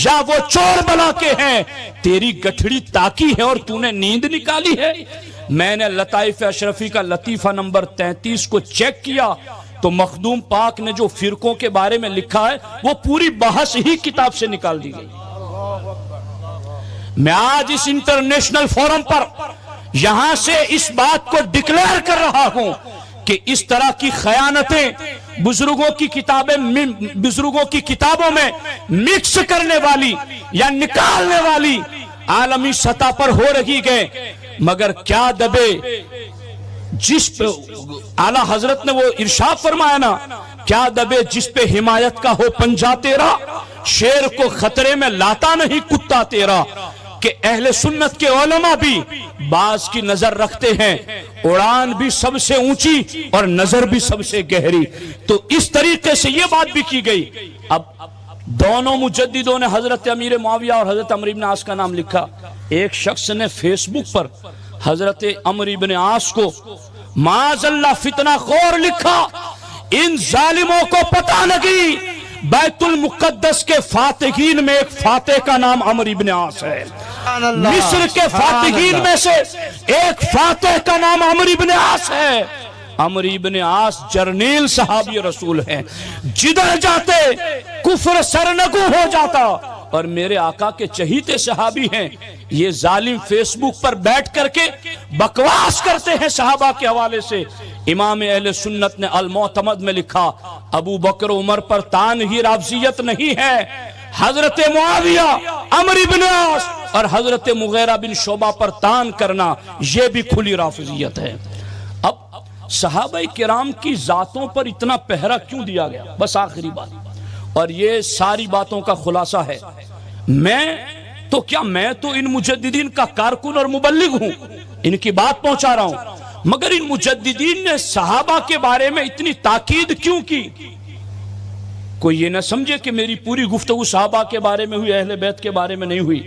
یا وہ چور بلا کے ہیں، تیری گٹھڑی تاکی ہے اور تو نے نیند نکالی ہے۔ میں نے لطائف اشرفی کا لطیفہ نمبر 33 کو چیک کیا تو مخدوم پاک نے جو فرقوں کے بارے میں لکھا ہے وہ پوری بحث ہی کتاب سے نکال دی گئی۔ میں آج اس انٹرنیشنل فورم پر یہاں سے اس بات کو ڈکلیئر کر رہا ہوں کہ اس طرح کی خیانتیں بزرگوں کی کتابوں میں مکس کرنے والی یا نکالنے والی عالمی سطح پر ہو رہی گئے، مگر کیا دبے جس پہ اعلیٰ حضرت نے وہ ارشاد فرمایا نا، کیا دبے جس پہ حمایت کا ہو پنجہ تیرا، شیر کو خطرے میں لاتا نہیں کتا تیرا۔ کہ اہل سنت کے علماء بھی باز کی نظر رکھتے ہیں، اڑان بھی سب سے اونچی اور نظر بھی سب سے گہری، تو اس طریقے سے یہ بات بھی کی گئی۔ اب دونوں مجددوں نے حضرت امیر معاویہ اور حضرت عمرو بن عاص کا نام لکھا۔ ایک شخص نے فیس بک پر حضرت عمرو بن عاص کو معاذ اللہ فتنہ خور لکھا۔ ان ظالموں کو پتہ لگی بیت المقدس کے فاتحین میں ایک فاتح کا نام عمرو بن عاص ہے، مصر کے فاتحین میں سے ایک فاتح کا نام عمرو بن عاص ہے۔ عمرو بن عاص جرنیل صحابی رسول ہیں، جدھر جاتے کفر سرنگو ہو جاتا، اور میرے آقا کے چہیتے صحابی ہیں۔ یہ ظالم فیس بک پر بیٹھ کر کے بکواس کرتے ہیں صحابہ کے حوالے سے۔ امام اہل سنت نے المعتمد میں لکھا، ابو بکر عمر پر طعن ہی رافضیت نہیں ہے، حضرت معاویہ، عمرو بن عاص اور حضرت مغیرہ بن شعبہ پر طعن کرنا یہ بھی کھلی رافضیت ہے۔ اب صحابہ کرام کی ذاتوں پر اتنا پہرا کیوں دیا گیا؟ بس آخری بات، اور یہ ساری باتوں کا خلاصہ ہے۔ میں تو ان مجددین کا کارکن اور مبلغ ہوں، ان کی بات پہنچا رہا ہوں، مگر ان مجددین نے صحابہ کے بارے میں اتنی تاکید کیوں کی؟ کوئی یہ نہ سمجھے کہ میری پوری گفتگو صحابہ کے بارے میں ہوئی، اہل بیت کے بارے میں نہیں ہوئی۔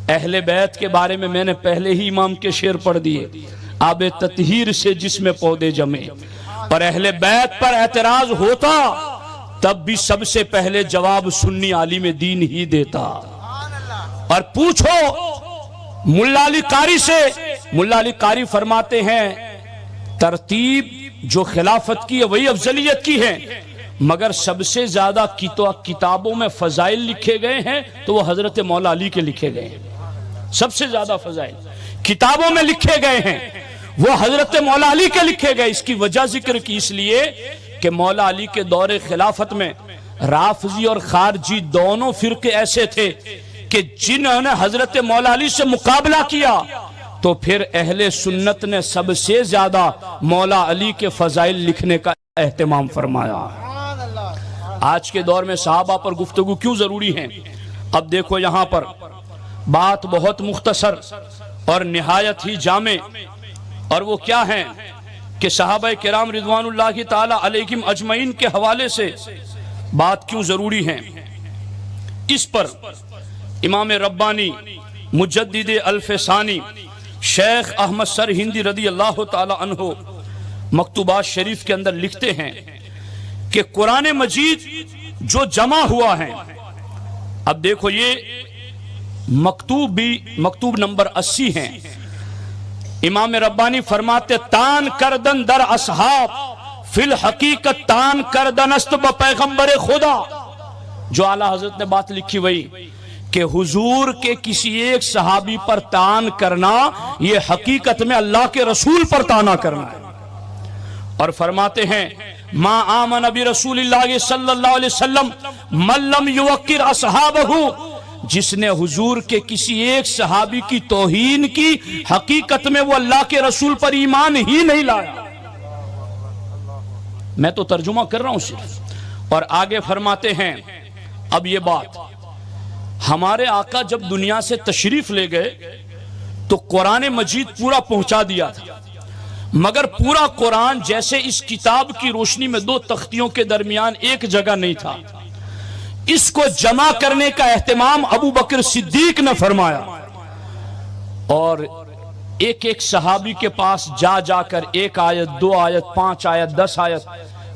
اہل بیت کے بارے میں نے پہلے ہی امام کے شعر پڑھ دیے، آب تطہیر سے جس میں پودے جمے، اور اہل بیت پر اعتراض ہوتا تب بھی سب سے پہلے جواب سنی عالم دین ہی دیتا۔ اور پوچھو ملا علی قاری سے، ملا علی قاری فرماتے ہیں ترتیب جو خلافت کی ہے وہی افضلیت کی ہے، مگر سب سے زیادہ کتابوں میں فضائل لکھے گئے ہیں تو وہ حضرت مولا علی کے لکھے گئے ہیں۔ سب سے زیادہ فضائل کتابوں میں لکھے گئے ہیں وہ حضرت مولا علی کے لکھے گئے۔ اس کی وجہ ذکر کی اس لیے کہ مولا علی کے دور خلافت میں رافضی اور خارجی دونوں فرقے ایسے تھے کہ جنہوں نے حضرت مولا علی سے مقابلہ کیا تو پھر اہل سنت نے سب سے زیادہ مولا علی کے فضائل لکھنے کا اہتمام فرمایا۔ آج کے دور میں صحابہ پر گفتگو کیوں ضروری ہے؟ اب دیکھو یہاں پر بات بہت مختصر اور نہایت ہی جامع، اور وہ کیا ہیں کہ صحابہ کرام رضوان اللہ تعالی علیہم اجمعین کے حوالے سے بات کیوں ضروری ہے۔ اس پر امام ربانی مجدد الف ثانی شیخ احمد سر ہندی رضی اللہ تعالی عنہ مکتوبات شریف کے اندر لکھتے ہیں کہ قرآن مجید جو جمع ہوا ہے، اب دیکھو یہ مکتوب نمبر 80 ہیں، امام ربانی فرماتے تان کردن در اصحاب فی الحقیقت تان کردن است با پیغمبر خدا۔ جو اعلیٰ حضرت نے بات لکھی وہی کہ حضور کے کسی ایک صحابی پر تان کرنا یہ حقیقت میں اللہ کے رسول پر تانا کرنا ہے. اور فرماتے ہیں ما آمن برسول اللہ صلی اللہ علیہ وسلم من لم یوقر اصحابہ، جس نے حضور کے کسی ایک صحابی کی توہین کی حقیقت میں وہ اللہ کے رسول پر ایمان ہی نہیں لایا. میں تو ترجمہ کر رہا ہوں صرف. اور آگے فرماتے ہیں اب یہ بات ہمارے آقا جب دنیا سے تشریف لے گئے تو قرآن مجید پورا پہنچا دیا تھا، مگر پورا قرآن جیسے اس کتاب کی روشنی میں دو تختیوں کے درمیان ایک جگہ نہیں تھا. اس کو جمع کرنے کا اہتمام ابو بکر صدیق نے فرمایا، اور ایک ایک صحابی کے پاس جا جا کر 1 آیت 2 آیت 5 آیت 10 آیت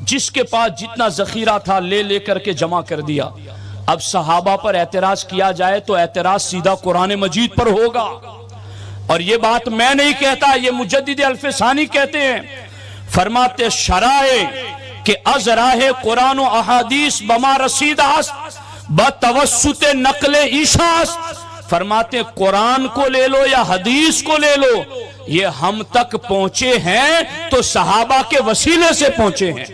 جس کے پاس جتنا ذخیرہ تھا لے لے کر کے جمع کر دیا. اب صحابہ پر اعتراض کیا جائے تو اعتراض سیدھا قرآن مجید پر ہوگا. اور یہ بات میں نہیں کہتا، یہ مجدد الفسانی کہتے ہیں. فرماتے شرائع کہ از راہ قرآن و احادیث بما رسید است بتوسط نقل عیشا است. فرماتے قرآن کو لے لو یا حدیث کو لے لو، یہ ہم تک پہنچے ہیں تو صحابہ کے وسیلے سے پہنچے ہیں،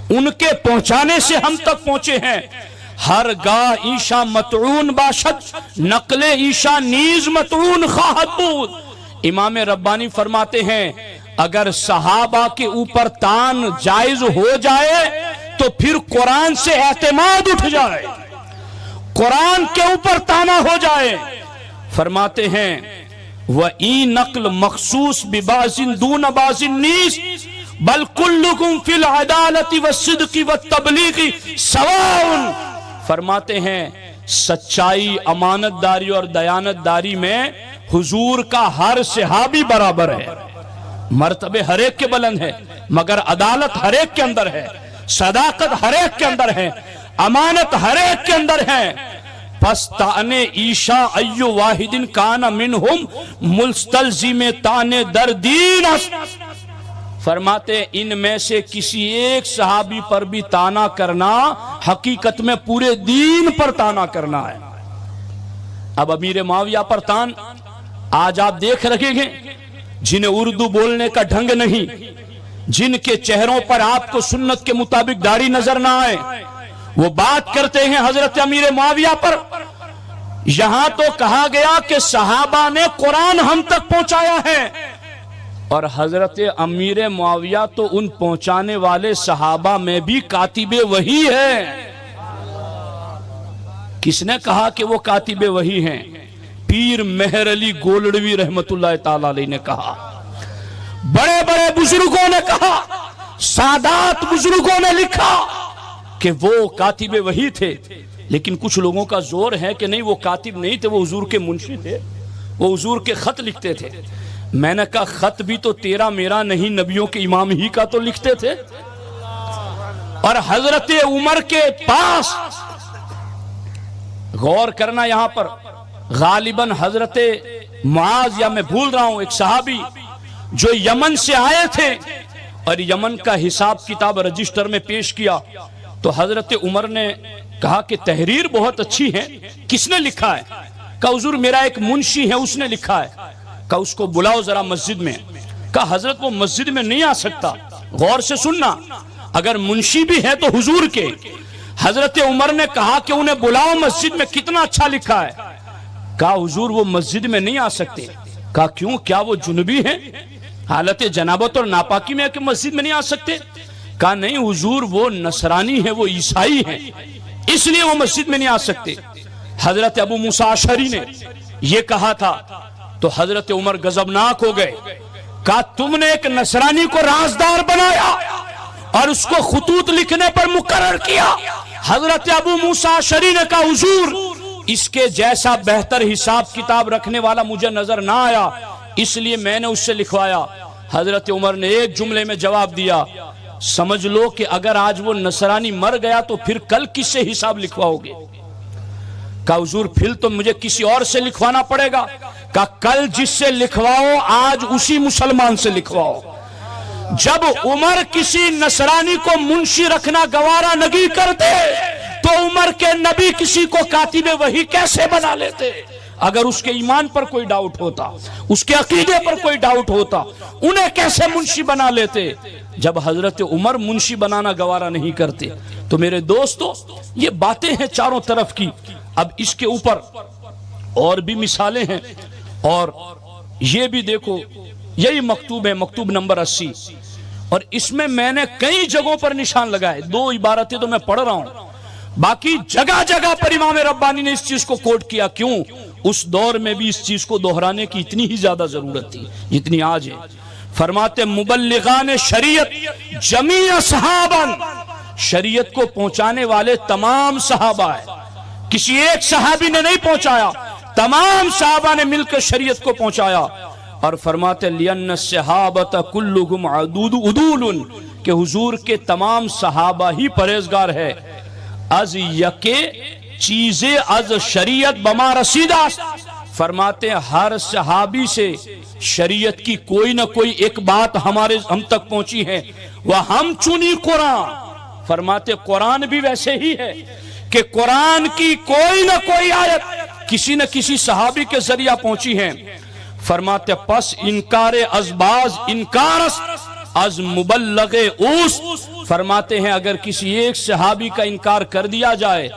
ان کے پہنچانے سے ہم تک پہنچے ہیں. ہر گاہ عیشا مطعون باشد نقل عیشا نیز مطعون خواہد بود. امام ربانی فرماتے ہیں اگر صحابہ کے اوپر تان جائز ہو جائے تو پھر قرآن سے اعتماد اٹھ جائے، قرآن کے اوپر تانا ہو جائے. فرماتے ہیں وَإِن نقل مخصوص ببازن دون بازن نیس بل کلکم فی العدالت والصدق والتبلیغ سواء. فرماتے ہیں سچائی، امانت داری اور دیانت داری میں حضور کا ہر صحابی برابر ہے. مرتبے ہر ایک کے بلند ہے، مگر عدالت ہر ایک کے اندر ہے، صداقت ہر ایک کے اندر ہے، امانت ہر ایک کے اندر ہے. پس تانے عیشا ایو واحدن کان منہم مستلزم تانے در دین است. فرماتے ان میں سے کسی ایک صحابی پر بھی تانا کرنا حقیقت میں پورے دین پر تانا کرنا ہے. اب امیر معاویہ پر تان آج آپ دیکھ رکھیں گے جنہیں اردو بولنے کا ڈھنگ نہیں، جن کے چہروں پر آپ کو سنت کے مطابق داڑھی نظر نہ آئے، وہ بات کرتے ہیں حضرت امیر معاویہ پر. یہاں تو کہا گیا کہ صحابہ نے قرآن ہم تک پہنچایا ہے، اور حضرت امیر معاویہ تو ان پہنچانے والے صحابہ میں بھی کاتب وحی ہے. کس نے کہا کہ وہ کاتب وحی ہیں؟ پیر مہر علی گولڑوی رحمت اللہ تعالی علیہ نے کہا، بڑے بڑے بزرگوں نے کہا، سادات بزرگوں نے لکھا کہ وہ کاتب وحی تھے. لیکن کچھ لوگوں کا زور ہے کہ نہیں وہ کاتب نہیں تھے، وہ حضور کے منشی تھے، وہ حضور کے خط لکھتے تھے. میں نے کہا خط بھی تو تیرا میرا نہیں، نبیوں کے امام ہی کا تو لکھتے تھے. اور حضرت عمر کے پاس غور کرنا یہاں پر غالباً حضرت معاذ یا میں بھول رہا ہوں ایک صحابی جو یمن سے آئے تھے اور یمن کا حساب کتاب رجسٹر میں پیش کیا تو حضرت عمر نے کہا کہ تحریر بہت اچھی ہے، کس نے لکھا ہے؟ کہا حضور میرا ایک منشی ہے اس نے لکھا ہے. کہا اس کو بلاؤ ذرا مسجد میں. کہا حضرت وہ مسجد میں نہیں آ سکتا، غور سے سننا، اگر منشی بھی ہے تو حضور کے. حضرت عمر نے کہا کہ انہیں بلاؤ مسجد میں، کتنا اچھا لکھا ہے. کہا حضور وہ مسجد میں نہیں آ سکتے. کہا کیوں، کیا وہ جنبی ہیں، حالت جنابت اور ناپاکی میں ہے کہ مسجد میں نہیں آ سکتے؟ کہا نہیں حضور وہ نصرانی ہے، وہ عیسائی ہیں، اس لیے وہ مسجد میں نہیں آ سکتے. حضرت ابو موسیٰ اشعری نے یہ کہا تھا تو حضرت عمر غضبناک ہو گئے. کہا تم نے ایک نصرانی کو رازدار بنایا اور اس کو خطوط لکھنے پر مقرر کیا. حضرت ابو موسیٰ اشعری نے کہا حضور اس کے جیسا بہتر حساب کتاب رکھنے والا مجھے نظر نہ آیا، اس لیے میں نے اس سے لکھوایا. حضرت عمر نے ایک جملے میں جواب دیا، سمجھ لو کہ اگر آج وہ نصرانی مر گیا تو پھر کل کس سے حساب لکھواؤ گے؟ کہا حضور پھر تو مجھے کسی اور سے لکھوانا پڑے گا. کہا کل جس سے لکھواؤ آج اسی مسلمان سے لکھواؤ. جب عمر کسی نصرانی کو منشی رکھنا گوارا نہیں کرتے تو عمر کے نبی کسی کو کاتب وحی کیسے بنا لیتے؟ اگر اس کے ایمان پر کوئی ڈاؤٹ ہوتا، اس کے عقیدے پر کوئی ڈاؤٹ ہوتا، انہیں کیسے منشی بنا لیتے؟ جب حضرت عمر منشی بنانا گوارا نہیں کرتے۔ تو میرے دوستو، یہ باتیں ہیں چاروں طرف کی۔ اب اس کے اوپر اور بھی مثالیں ہیں، اور یہ بھی دیکھو، یہی مکتوب ہے، مکتوب نمبر 80، اور اس میں نے کئی جگہوں پر نشان لگائے۔ 2 عبارتیں تو میں پڑھ رہا ہوں، باقی جگہ جگہ پر امام ربانی نے اس چیز کو کوٹ کیا۔ کیوں؟ اس دور میں بھی اس چیز کو دہرانے کی اتنی ہی زیادہ ضرورت تھی جتنی آج ہے۔ فرماتے مبلغان شریعت جمیع صحابہ، شریعت کو پہنچانے والے تمام صحابہ ہیں، کسی ایک صحابی نے نہیں پہنچایا، تمام صحابہ نے مل کر شریعت کو پہنچایا۔ اور فرماتے لِأَنَّ الصَّحَابَةَ كُلُّهُمْ عَدُولٌ، کہ حضور کے تمام صحابہ ہی پرہیزگار ہے۔ از یکے چیزیں از شریعت بما رسیدہ، فرماتے ہیں ہر صحابی سے شریعت کی کوئی نہ کوئی ایک بات ہم تک پہنچی ہے۔ وَهَمْ چُنی قرآن، فرماتے قرآن بھی ویسے ہی ہے کہ قرآن کی کوئی نہ کوئی آیت کسی نہ کسی صحابی کے ذریعہ پہنچی ہے۔ فرماتے پس انکار ازباز انکارس از مبلغ اوس، فرماتے ہیں اگر کسی ایک صحابی کا انکار کر دیا جائے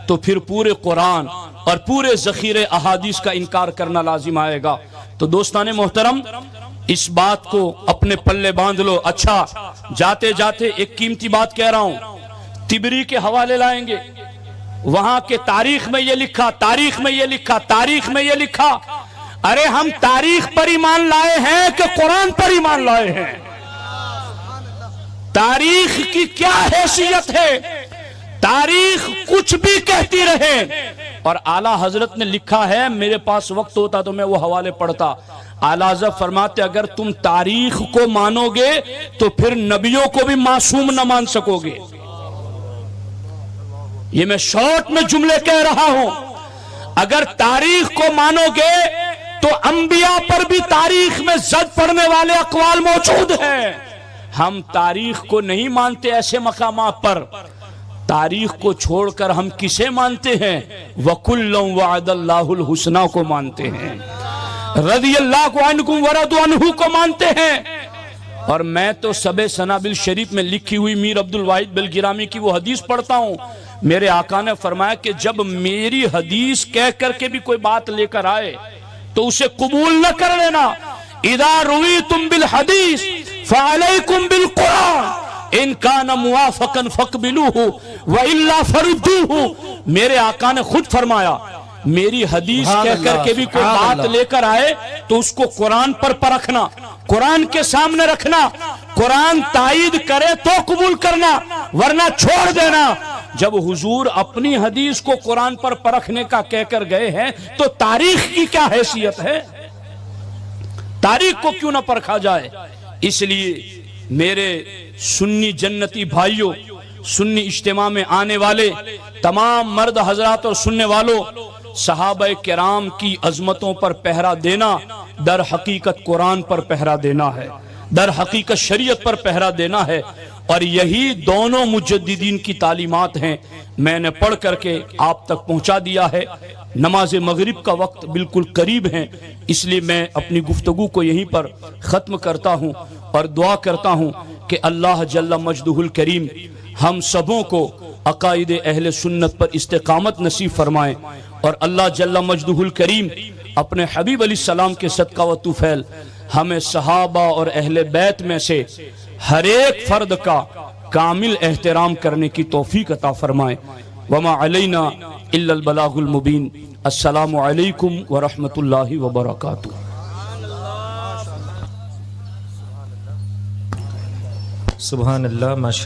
تو پھر پورے قرآن اور پورے ذخیرے احادیث کا انکار کرنا لازم آئے گا۔ تو دوستان محترم، اس بات کو اپنے پلے باندھ لو۔ اچھا، جاتے جاتے ایک قیمتی بات کہہ رہا ہوں، تبری کے حوالے لائیں گے، وہاں کے تاریخ میں یہ لکھا، تاریخ میں یہ لکھا، تاریخ میں یہ لکھا۔ ارے ہم تاریخ پر ایمان لائے ہیں کہ قرآن پر ایمان لائے ہیں؟ تاریخ کی کیا حیثیت ہے؟ تاریخ کچھ بھی کہتی رہے۔ اور اعلیٰ حضرت نے لکھا ہے، میرے پاس وقت ہوتا تو میں وہ حوالے پڑھتا۔ اعلیٰ حضرت فرماتے اگر تم تاریخ کو مانو گے تو پھر نبیوں کو بھی معصوم نہ مان سکو گے۔ یہ میں شارٹ میں جملے کہہ رہا ہوں۔ اگر تاریخ کو مانو گے تو انبیاء پر بھی تاریخ میں زد پڑنے والے اقوال موجود ہیں۔ ہم تاریخ کو نہیں مانتے ایسے مقامات پر، تاریخ کو چھوڑ کر ہم کسے مانتے ہیں؟ وَكُلًّا وَعَدَ اللَّهُ الْحُسْنَى کو مانتے ہیں، رضی اللہ عنکم ورضوا عنہ کو مانتے ہیں۔ اور میں تو سب سنابل شریف میں لکھی ہوئی میر عبدالواحد بلگرامی کی وہ حدیث پڑھتا ہوں، میرے آقا نے فرمایا کہ جب میری حدیث کہہ کر کے بھی کوئی بات لے کر آئے تو اسے قبول نہ کر لینا۔ اذا رویتم بالحدیث فعلیکم بالقرآن ان کان موافقا فاقبلوہ والا فردوہ۔ میرے آقا نے خود فرمایا میری حدیث کہہ کر کے بھی کوئی بات لے کر آئے تو اس کو قرآن پر پرکھنا، قرآن کے سامنے رکھنا، قرآن تائید کرے تو قبول کرنا ورنہ چھوڑ دینا۔ جب حضور اپنی حدیث کو قرآن پر پرکھنے کا کہہ کر گئے ہیں تو تاریخ کی کیا حیثیت ہے؟ تاریخ کو کیوں نہ پرکھا جائے؟ اس لیے میرے سنی جنتی بھائیوں، سنی اجتماع میں آنے والے تمام مرد حضرات اور سننے والوں، صحابہ کرام کی عظمتوں پر پہرا دینا در حقیقت قرآن پر پہرا دینا ہے، در حقیقت شریعت پر پہرا دینا ہے، اور یہی دونوں مجددین کی تعلیمات ہیں۔ میں نے پڑھ کر کے آپ تک پہنچا دیا ہے۔ نماز مغرب کا وقت بالکل قریب ہے، اس لیے میں اپنی گفتگو کو یہیں پر ختم کرتا ہوں اور دعا کرتا ہوں کہ اللہ جل مجدہ الکریم ہم سبوں کو عقائد اہل سنت پر استقامت نصیب فرمائے، اور اللہ جل مجدہ الکریم اپنے حبیب علیہ السلام کے صدقہ و طفیل ہمیں صحابہ اور اہل بیت میں سے ہر ایک فرد کا کامل احترام کرنے کی توفیق عطا فرمائے۔ وما علینا الا البلاغ المبین۔ السلام علیکم ورحمۃ اللہ وبرکاتہ۔ سبحان اللہ، ماشاء